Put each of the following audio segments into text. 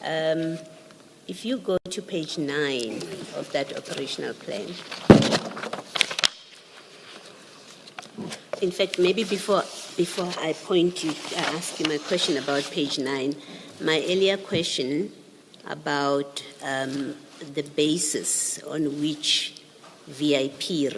If you go to page 9 of that operational plan, in fact, maybe before I ask you my question about page 9, my earlier question about the basis on which VIP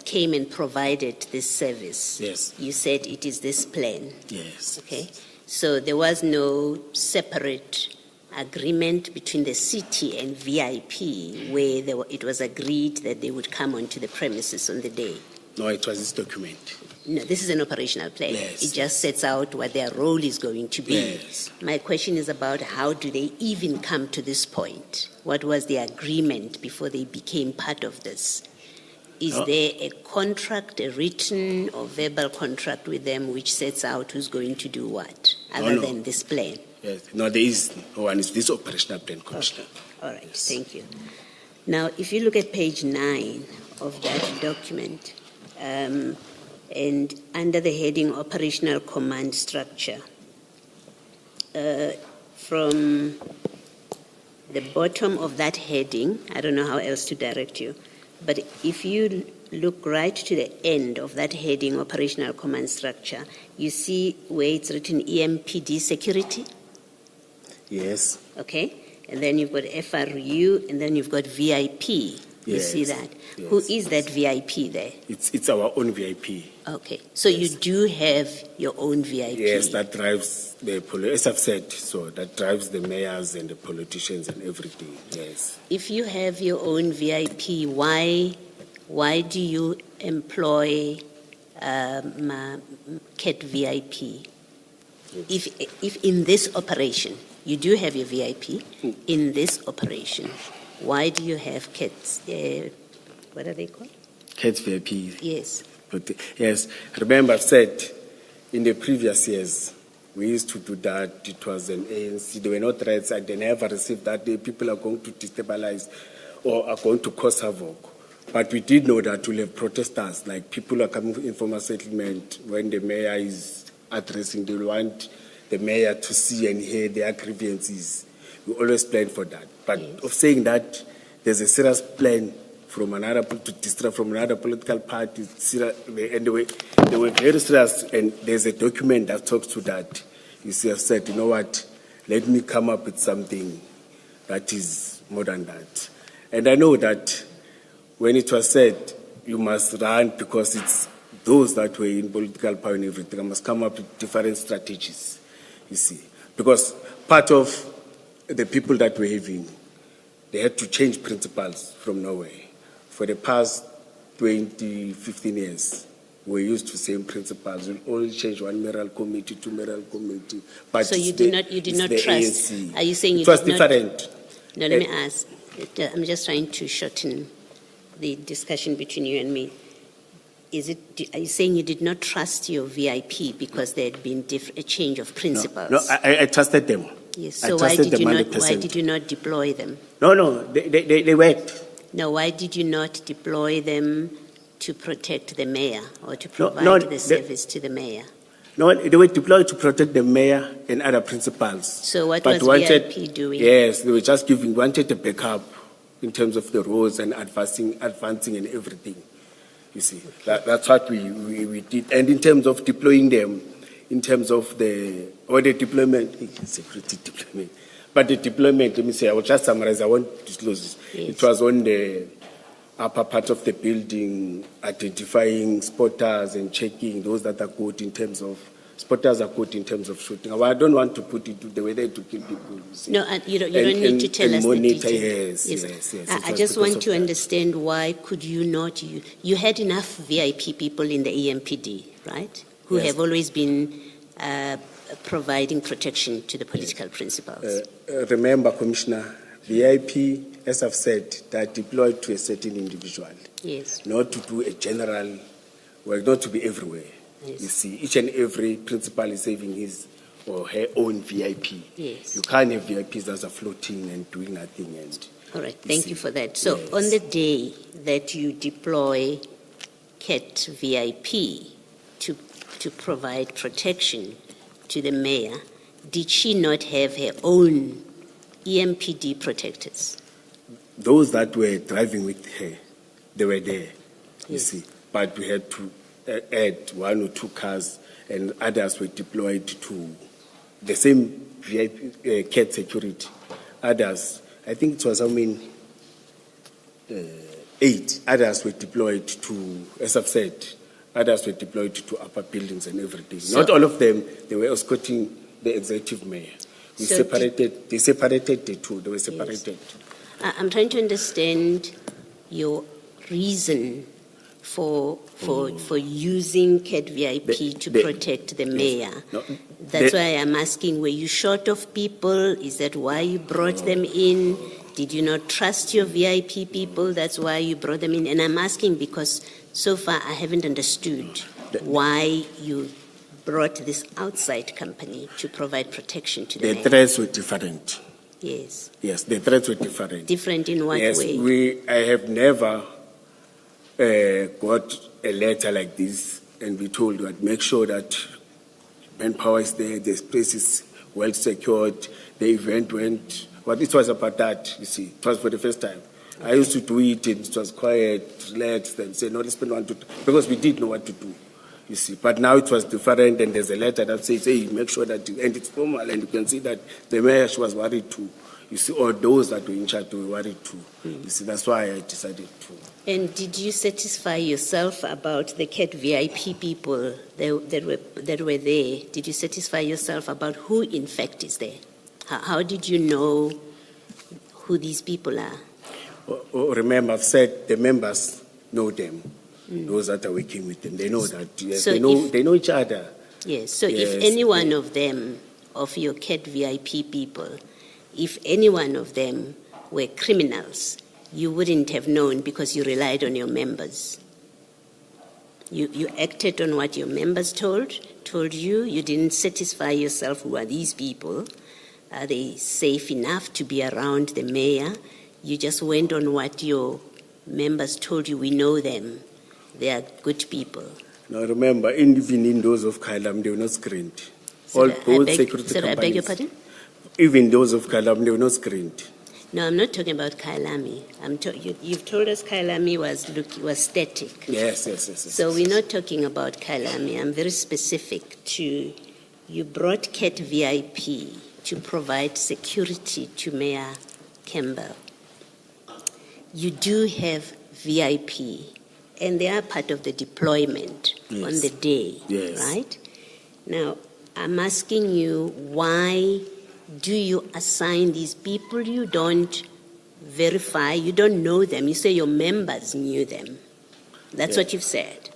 came and provided this service. Yes. You said it is this plan. Yes. Okay. So there was no separate agreement between the city and VIP where it was agreed that they would come onto the premises on the day. No, it was this document. No, this is an operational plan. Yes. It just sets out what their role is going to be. Yes. My question is about how do they even come to this point? What was the agreement before they became part of this? Is there a contract, a written or verbal contract with them which sets out who's going to do what, other than this plan? Yes. No, there is no one. It's this operational plan, Commissioner. Okay. All right. Yes. Thank you. Now, if you look at page 9 of that document, and under the heading Operational Command Structure, from the bottom of that heading, I don't know how else to direct you, but if you look right to the end of that heading Operational Command Structure, you see where it's written EMPD Security? Yes. Okay, and then you've got FRU, and then you've got VIP. You Yes. see that? Yes. Who is that VIP there? It's our own VIP. Okay, so you do have your own VIP? Yes, that drives as I've said, so that drives the mayors and the politicians and everything, yes. If you have your own VIP, why do you employ CAT VIP? If in this operation, you do have your VIP, in this operation, why do you have CATs? What are they called? CAT VIP. Yes. But, yes, remember I've said in the previous years, we used to do that. It was an ANC. There were no threats. I never received that the people are going to destabilize or are going to cause havoc. But we did know that we'll have protesters, like people are coming in from a settlement when the mayor is addressing. They want the mayor to see and hear their grievances. We always plan for that. But Yes. of saying that there's a serious plan from another to distract from another political party, and they were very serious, and there's a document that talks to that. You see, I've said, you know what, let me come up with something that is more than that. And I know that when it was said, you must run because it's those that were in political power and everything, I must come up with different strategies, you see. Because part of the people that were having, they had to change principles from nowhere. For the past 15 years, we're used to the same principles. We'll only change one mayoral committee to mayoral committee. But So you did not trust. ANC. Are you saying it was different? No, let me ask. I'm just trying to shorten the discussion between you and me. Are you saying you did not trust your VIP because there had been a change of principles? No, I trusted them. Yes. So why did you not deploy them? No, they worked. No, why did you not deploy them to protect the mayor or to provide the service to the mayor? No, they were deployed to protect the mayor and other principals. So what was VIP doing? Yes, they were just wanted a backup in terms of the roads and advancing and everything. You see, that's what we did. And in terms of deploying them, in terms of the deployment, security deployment. But the deployment, let me say, I will just summarize, I won't disclose this. Yes. It was on the upper part of the building, identifying spotters and checking those that are good in terms of, spotters are good in terms of shooting. I don't want to put it the way they to kill people. You see. No, you don't need to tell us the details. Yes. I just want to understand why could you not, you had enough VIP people in the EMPD, right? Who Yes. have always been providing protection to the political principals. Remember, Commissioner, VIP, as I've said, they are deployed to a certain individual. Yes. Not to do a general work, not to be everywhere. Yes. You see, each and every principal is having his or her own VIP. Yes. You can't have VIPs that are floating and doing nothing. All right, thank you for that. So Yes. on the day that you deploy CAT VIP to provide protection to the mayor, did she not have her own EMPD protectors? Those that were driving with her, they were there, you Yes. see. But we had to add 1 or 2 cars, and others were deployed to the same VIP, CAT security. Others, I think it was, 8. Others were deployed to, as I've said, others were deployed to upper buildings and everything. So- Not all of them, they were escorting the executive mayor. They So separated the two, they were separated. I'm trying to understand your reason for using CAT VIP to protect the mayor. No, That's why I'm asking, were you short of people? Is that why you brought them in? Did you not trust your VIP people? That's why you brought them in. And I'm asking because so far I haven't understood why you brought this outside company to provide protection to the The mayor. threats were different. Yes. Yes, the threats were different. Different in what Yes, way? I have never got a letter like this and be told that make sure that manpower is there, the space is well secured, the event went. But it was about that, you see. It was for the first time. I used to do it and it was quiet, relaxed, and say, no, let's spend 1 to 2, because we did know what to do, you see. But now it was different, and there's a letter that says, hey, make sure that, and it's formal, and you can see that the mayor, she was worried too. You see, or those that were in charge were worried too. You see, that's why I decided to. And did you satisfy yourself about the CAT VIP people that were there? Did you satisfy yourself about who in fact is there? How did you know who these people are? Remember, I've said the members know them. Those that are working with them, they know that. Yes, So they know each other. Yes, so Yes, if any one of them, of your CAT VIP people, if any one of them were criminals, you wouldn't have known because you relied on your members. You acted on what your members told you. You didn't satisfy yourself, who are these people? Are they safe enough to be around the mayor? You just went on what your members told you. We know them. They are good people. Now remember, even in those of Kailam, they were not screened. All both security I beg your companies, pardon? even those of Kailam, they were not screened. No, I'm not talking about Kailami. You've told us Kailami was static. Yes. So we're not talking about Kailami. I'm very specific to, you brought CAT VIP to provide security to Mayor Campbell. You do have VIP, and they are part of the deployment on the day, right? Now, I'm asking you, why do you assign these people you don't verify, you don't know them? You say your members knew them. That's what you've said.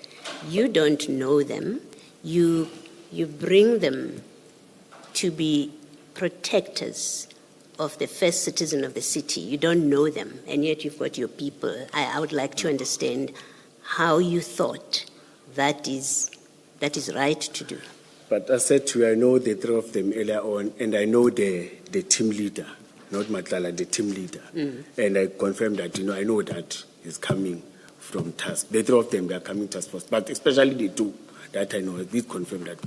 You don't know them. You bring them to be protectors of the first citizen of the city. You don't know them, and yet you've got your people. I would like to understand how you thought that is right to do. But I said to you, I know the three of them earlier on, and I know the team leader, not Matlala, the team leader. And I confirmed that, I know that is coming from task. The three of them, they are coming task force. But especially the two that I know, I did confirm that.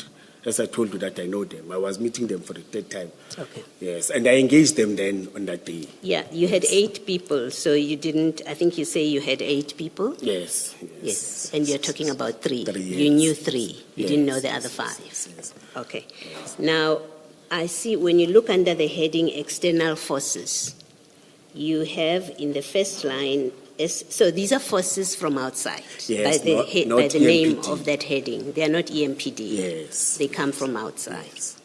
As I told you that I know them. I was meeting them for the third time. Okay. Yes, and I engaged them then on that day. Yeah, you had 8 people, so you didn't, I think you say you had 8 people? Yes. Yes, and you're talking about 3. 3, You knew 3. You didn't know the other 5. Yes. Okay. Now, I see when you look under the heading external forces, you have in the first line, so these are forces from outside, Yes, by the, not by the name EMPD. of that heading. They are not EMPD. Yes. They come from outside. Yes.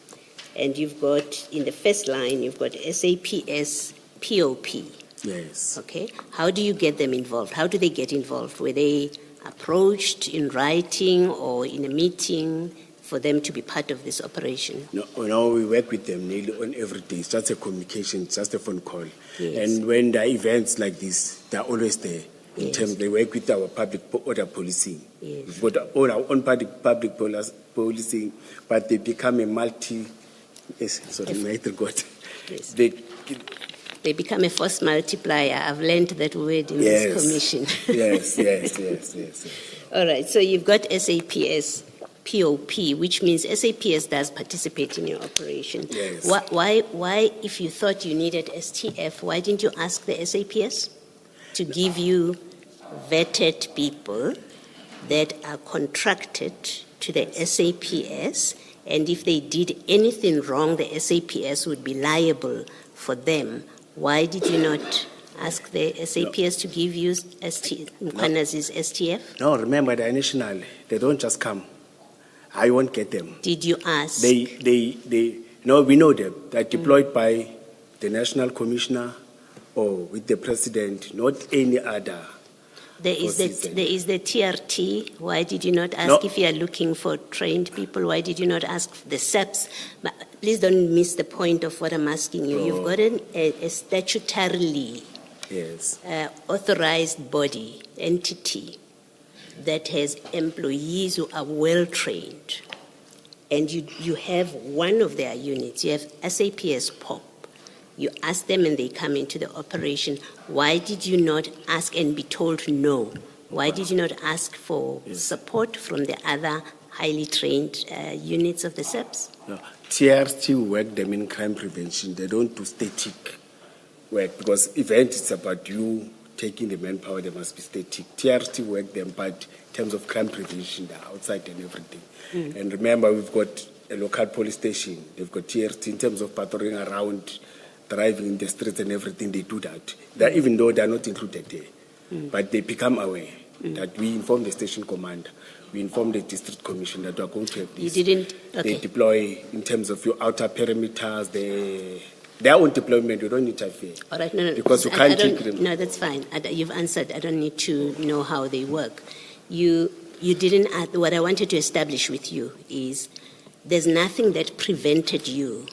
And you've got, in the first line, you've got SAPS POP. Yes. Okay. How do you get them involved? How do they get involved? Were they approached in writing or in a meeting for them to be part of this operation? No, we work with them nearly on every day. It's just a communication, it's just a phone call. Yes. And when there are events like this, they're always there. In Yes. terms, they work with our public order policing. Yes. We've got our own public policing, but they become a multi. Yes, sorry, my God. Yes. They become a force multiplier. I've learned that word in Yes. this commission. yes. All right. So you've got SAPS POP, which means SAPS does participate in your operation. Yes. Why, if you thought you needed STF, why didn't you ask the SAPS to give you vetted people that are contracted to the SAPS, and if they did anything wrong, the SAPS would be liable for them? Why did you not ask the SAPS to give you Mkwanazi's STF? No, remember, they're national. They don't just come. I won't get them. Did you ask? No, we know them. They're deployed by the National Commissioner or with the President, not any other. There is the TRT. Why did you not ask? No. If you are looking for trained people, why did you not ask the SEPs? But please don't miss the point of what I'm asking you. You've got a statutorily authorized body, entity, that has employees who are well trained. And you have one of their units, you have SAPS POP. You ask them and they come into the operation. Why did you not ask and be told no? Why did you not ask for support from the other highly trained units of the SEPs? No. TRT work them in crime prevention. They don't do static work, because event is about you taking the manpower, they must be static. TRT work them, but in terms of crime prevention, they're outside and everything. And remember, we've got a local police station. They've got TRT in terms of patrolling around, driving in the streets and everything. They do that. Even though they're not included there. But they become aware that we inform the station commander, we inform the district commissioner that we are going to have this. You didn't? Okay. They deploy in terms of your outer perimeters, their own deployment. You don't interfere. All right, no. Because you can't take them. No, that's fine. You've answered. I don't need to know how they work. You didn't ask. What I wanted to establish with you is there's nothing that prevented you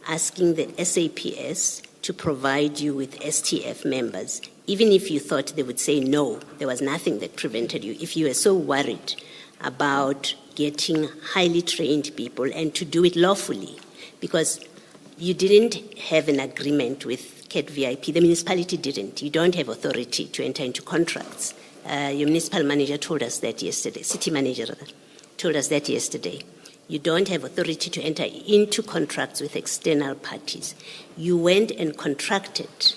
asking the SAPS to provide you with STF members. Even if you thought they would say no, there was nothing that prevented you. If you were so worried about getting highly trained people and to do it lawfully, because you didn't have an agreement with CAT VIP, the municipality didn't. You don't have authority to enter into contracts. Your municipal manager told us that yesterday, city manager rather, told us that yesterday. You don't have authority to enter into contracts with external parties. You went and contracted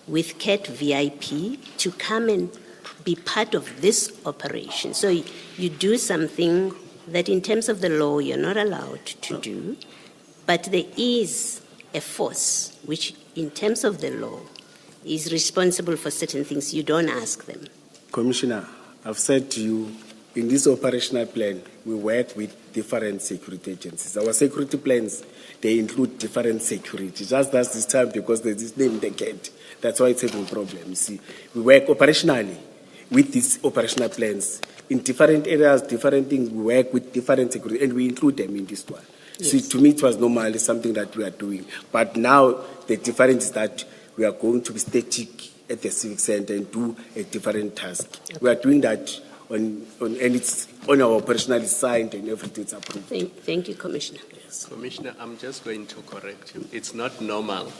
with CAT VIP to come and be part of this operation. So you do something that in terms of the law you're not allowed to do, but there is a force which in terms of the law is responsible for certain things. You don't ask them. Commissioner, I've said to you, in this operational plan, we work with different security agencies. Our security plans, they include different security. Just as this time, because there's this name, the CAT. That's why it's having problems. See, we work operationally with these operational plans. In different areas, different things, we work with different security, and we include them in this one. Yes. See, to me, it was normally something that we are doing. But now, the difference is that we are going to be static at the civic center and do a different task. Okay. We are doing that and it's on our operational side and everything's approved. Thank you, Commissioner. Yes. Commissioner, I'm just going to correct you. It's not normal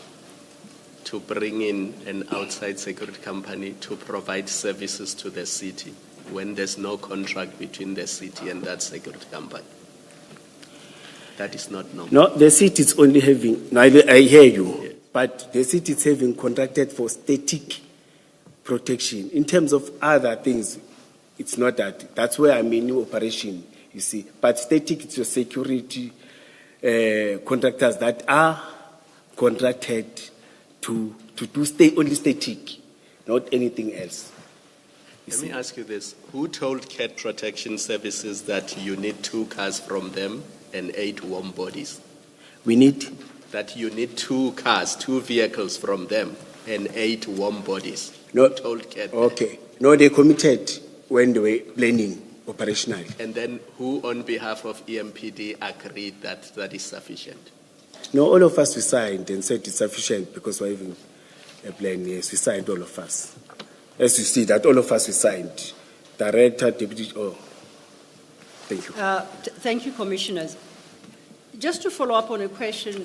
to bring in an outside security company to provide services to the city when there's no contract between the city and that security company. That is not normal. No, the city is only having, I hear you, yes. But the city is having contracted for static protection. In terms of other things, it's not that. That's where I mean new operation, you see. But static, it's your security contractors that are contracted to do only static, not anything else. Let me ask you this. Who told CAT Protection Services that you need 2 cars from them and 8 warm bodies? We need? That you need 2 cars, 2 vehicles from them and 8 warm bodies. No. Who told CAT Okay. That? No, they committed when they were planning operationally. And then who on behalf of EMPD agreed that that is sufficient? No, all of us we signed and said it's sufficient because we're having a plan. Yes, we signed, all of us. As you see that all of us we signed. Director, deputy, thank you. Thank you, Commissioners. Just to follow up on a question